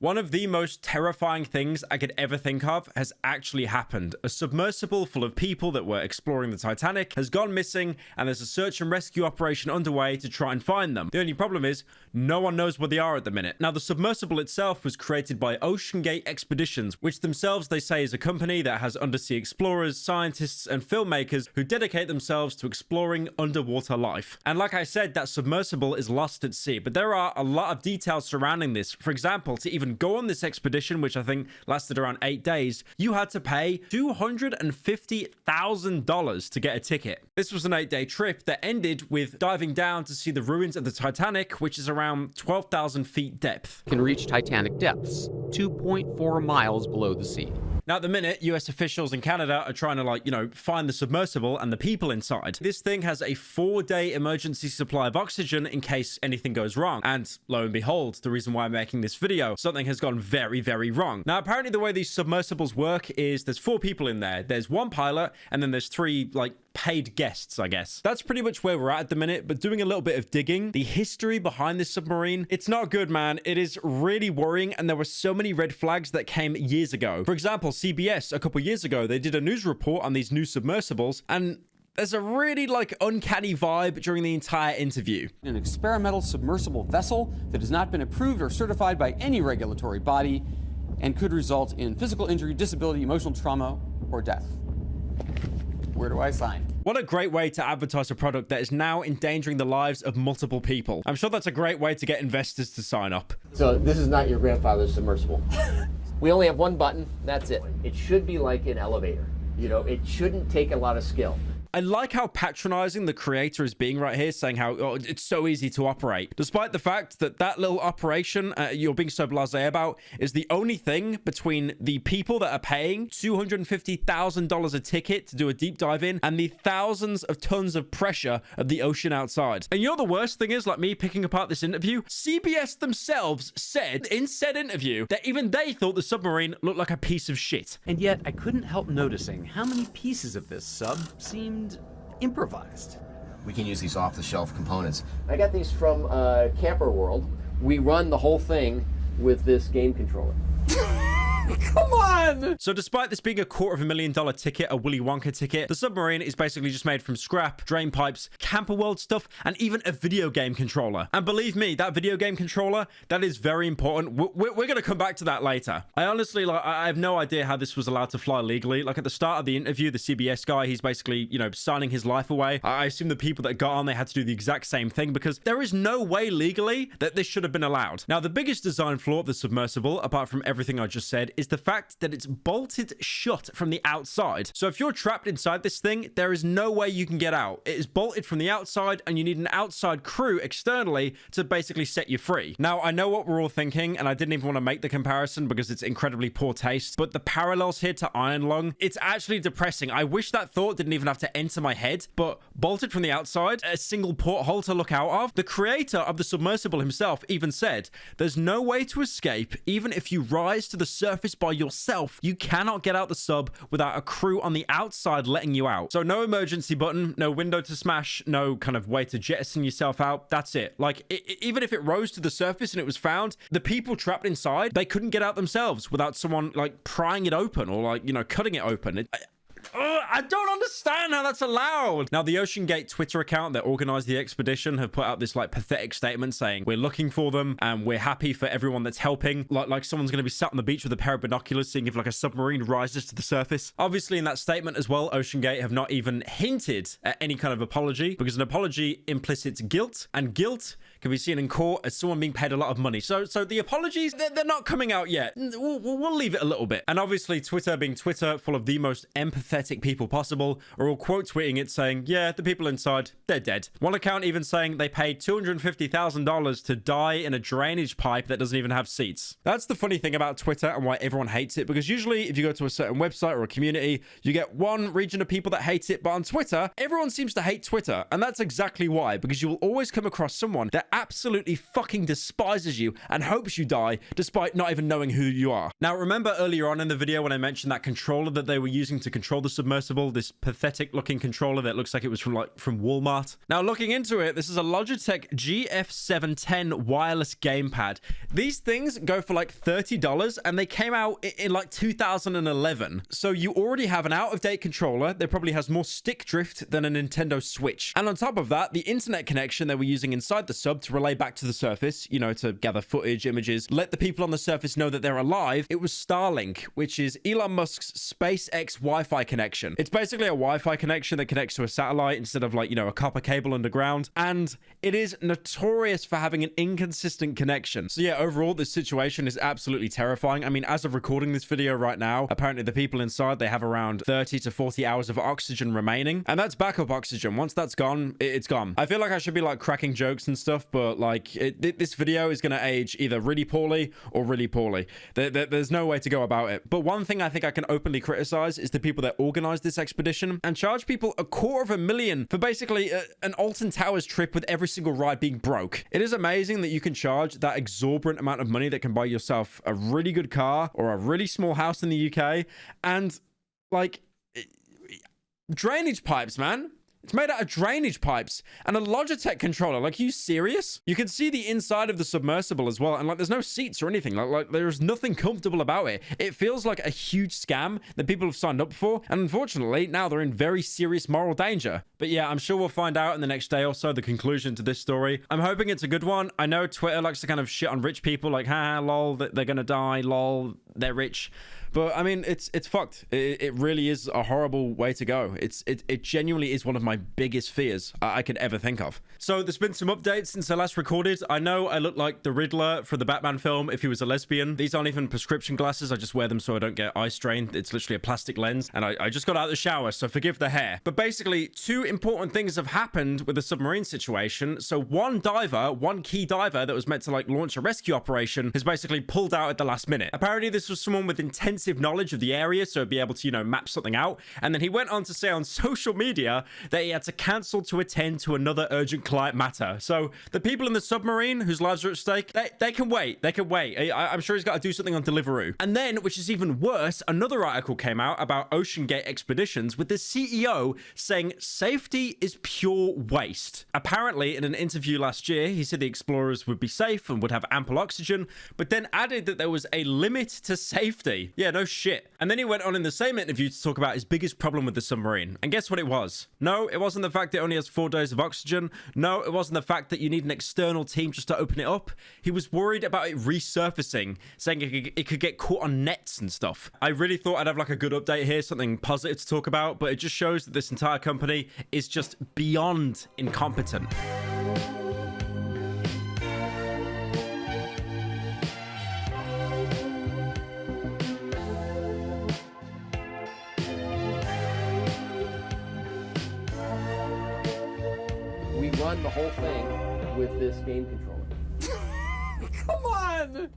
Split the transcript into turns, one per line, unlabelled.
One of the most terrifying things I could ever think of has actually happened. A submersible full of people that were exploring the Titanic has gone missing, and there's a search and rescue operation underway to try and find them. The only problem is, no one knows where they are at the minute. Now, the submersible itself was created by OceanGate Expeditions, which themselves they say is a company that has undersea explorers, scientists, and filmmakers who dedicate themselves to exploring underwater life. And like I said, that submersible is lost at sea, but there are a lot of details surrounding this. For example, to even go on this expedition, which I think lasted around 8 days, you had to pay $250,000 to get a ticket. This was an 8-day trip that ended with diving down to see the ruins of the Titanic, which is around 12,000 feet depth.
Can reach Titanic depths, 2.4 miles below the sea.
Now, at the minute, US officials in Canada are trying to, find the submersible and the people inside. This thing has a 4-day emergency supply of oxygen in case anything goes wrong. And lo and behold, the reason why I'm making this video, something has gone very, very wrong. Now, apparently the way these submersibles work is there's 4 people in there. There's 1 pilot, and then there's 3, paid guests, I guess. That's pretty much where we're at the minute, but doing a little bit of digging, the history behind this submarine, it's not good, man. It is really worrying, and there were so many red flags that came years ago. For example, CBS, a couple years ago, they did a news report on these new submersibles, and there's a really, uncanny vibe during the entire interview.
An experimental submersible vessel that has not been approved or certified by any regulatory body and could result in physical injury, disability, emotional trauma, or death. Where do I sign?
What a great way to advertise a product that is now endangering the lives of multiple people. I'm sure that's a great way to get investors to sign up.
So this is not your grandfather's submersible. We only have 1 button, that's it. It should be like an elevator. It shouldn't take a lot of skill.
I like how patronizing the creator is being right here, saying how it's so easy to operate. Despite the fact that that little operation you're being so blasé about is the only thing between the people that are paying $250,000 a ticket to do a deep dive in and the thousands of tons of pressure of the ocean outside. And the worst thing is, like me picking apart this interview, CBS themselves said in said interview that even they thought the submarine looked like a piece of shit.
And yet, I couldn't help noticing how many pieces of this sub seemed improvised.
We can use these off-the-shelf components.
I got these from Camper World. We run the whole thing with this game controller.
Come on!
So despite this being a $250,000 ticket, a Willy Wonka ticket, the submarine is basically just made from scrap, drain pipes, Camper World stuff, and even a video game controller. And believe me, that video game controller, that is very important. We're going to come back to that later. I honestly, I have no idea how this was allowed to fly legally. At the start of the interview, the CBS guy, he's basically, signing his life away. I assume the people that got on, they had to do the exact same thing because there is no way legally that this should have been allowed. Now, the biggest design flaw of the submersible, apart from everything I just said, is the fact that it's bolted shut from the outside. So if you're trapped inside this thing, there is no way you can get out. It is bolted from the outside, and you need an outside crew externally to basically set you free. Now, I know what we're all thinking, and I didn't even want to make the comparison because it's incredibly poor taste, but the parallels here to Iron Lung, it's actually depressing. I wish that thought didn't even have to enter my head, but bolted from the outside, a single porthole to look out of. The creator of the submersible himself even said, there's no way to escape, even if you rise to the surface by yourself. You cannot get out the sub without a crew on the outside letting you out. So no emergency button, no window to smash, no kind of way to jettison yourself out. That's it. Even if it rose to the surface and it was found, the people trapped inside, they couldn't get out themselves without someone prying it open or cutting it open. I don't understand how that's allowed. Now, the OceanGate Twitter account that organized the expedition have put out this pathetic statement saying we're looking for them and we're happy for everyone that's helping. Like someone's going to be sat on the beach with a pair of binoculars seeing if a submarine rises to the surface. Obviously, in that statement as well, OceanGate have not even hinted at any kind of apology because an apology implicits guilt, and guilt can be seen in court as someone being paid a lot of money. So the apologies, they're not coming out yet. We'll leave it a little bit. And obviously, Twitter being Twitter, full of the most empathetic people possible, are all quote tweeting it saying, yeah, the people inside, they're dead. One account even saying they paid $250,000 to die in a drainage pipe that doesn't even have seats. That's the funny thing about Twitter and why everyone hates it, because usually if you go to a certain website or a community, you get one region of people that hate it, but on Twitter, everyone seems to hate Twitter. And that's exactly why, because you will always come across someone that absolutely fucking despises you and hopes you die despite not even knowing who you are. Now, remember earlier on in the video when I mentioned that controller that they were using to control the submersible, this pathetic looking controller that looks like it was from Walmart? Now, looking into it, this is a Logitech GF710 wireless gamepad. These things go for like $30 and they came out in like 2011. So you already have an out-of-date controller that probably has more stick drift than a Nintendo Switch. And on top of that, the internet connection they were using inside the sub to relay back to the surface, you know, to gather footage, images, let the people on the surface know that they're alive, it was Starlink, which is Elon Musk's SpaceX Wi-Fi connection. It's basically a Wi-Fi connection that connects to a satellite instead of like, you know, a copper cable underground. And it is notorious for having an inconsistent connection. So yeah, overall, this situation is absolutely terrifying. I mean, as of recording this video right now, apparently the people inside, they have around 30 to 40 hours of oxygen remaining. And that's backup oxygen. Once that's gone, it's gone. I feel like I should be like cracking jokes and stuff, but like this video is going to age either really poorly or really poorly. There's no way to go about it. But one thing I think I can openly criticize is the people that organized this expedition and charge people $250,000 for basically an Alton Towers trip with every single ride being broke. It is amazing that you can charge that exorbitant amount of money that can buy yourself a really good car or a really small house in the UK and like drainage pipes, man. It's made out of drainage pipes and a Logitech controller. Like, are you serious? You can see the inside of the submersible as well. And like, there's no seats or anything. Like there's nothing comfortable about it. It feels like a huge scam that people have signed up for. And unfortunately, now they're in very serious moral danger. But yeah, I'm sure we'll find out in the next day or so the conclusion to this story. I'm hoping it's a good one. I know Twitter likes to kind of shit on rich people. Like, haha, lol, they're gonna die, lol, they're rich. But I mean, it's fucked. It really is a horrible way to go. It genuinely is one of my biggest fears I could ever think of. So there's been some updates since I last recorded. I know I look like the Riddler for the Batman film if he was a lesbian. These aren't even prescription glasses. I just wear them so I don't get eye strain. It's literally a plastic lens. And I just got out of the shower, so forgive the hair. But basically, two important things have happened with the submarine situation. So one key diver that was meant to like launch a rescue operation has basically pulled out at the last minute. Apparently, this was someone with intense knowledge of the area, so be able to, you know, map something out. And then he went on to say on social media that he had to cancel to attend to another urgent client matter. So the people in the submarine whose lives are at stake, they can wait. They can wait. I'm sure he's got to do something on Deliveroo. And then, which is even worse, another article came out about Ocean Gate Expeditions with the CEO saying safety is pure waste. Apparently, in an interview last year, he said the explorers would be safe and would have ample oxygen, but then added that there was a limit to safety. Yeah, no shit. And then he went on in the same interview to talk about his biggest problem with the submarine. And guess what it was? No, it wasn't the fact that it only has 4 days of oxygen. No, it wasn't the fact that you need an external team just to open it up. He was worried about it resurfacing, saying it could get caught on nets and stuff. I really thought I'd have like a good update here, something positive to talk about, but it just shows that this entire company is just beyond incompetent.
We run the whole thing with this game controller.
Come on!